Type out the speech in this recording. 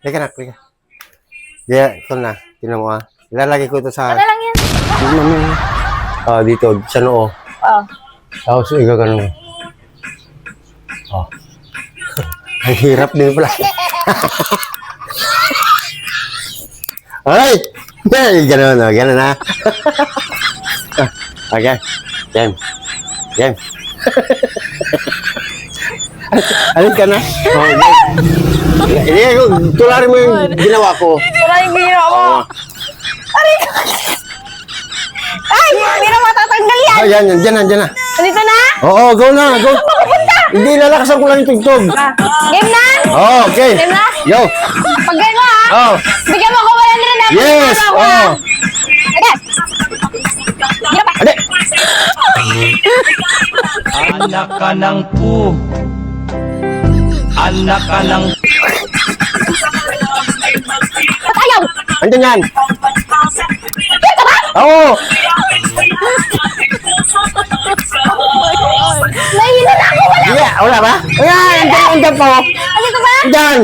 Teka na, teka. Yeah, ito na. Tingnan mo ilalagay ko ito sa... Ano lang yan? Dito, sa noo. Oo. Tapos, igagano mo. Ang hirap din pala. Alright! Ganun na. Okay. Game. Alin ka na? Tularin mo yung ginawa ko. Wala yung ginawa mo. Aray! Ay! Hindi na matatanggal yan! Yan na. Dito na? Oo, go na. Go. Hindi, lalakasan ko lang yung tugtog. Game na? Okay. Game na? Yo. Pag game mo bigyan mo ako 100 na. Yes. Okay. Ade. Anak ka ng pu. Anak ka ng... Ba't ayaw? Andyan yan. Oo. Nahihina na ako! Wala! Yeah, wala ba? Ayan, andyan po. Andito ba? Andyan.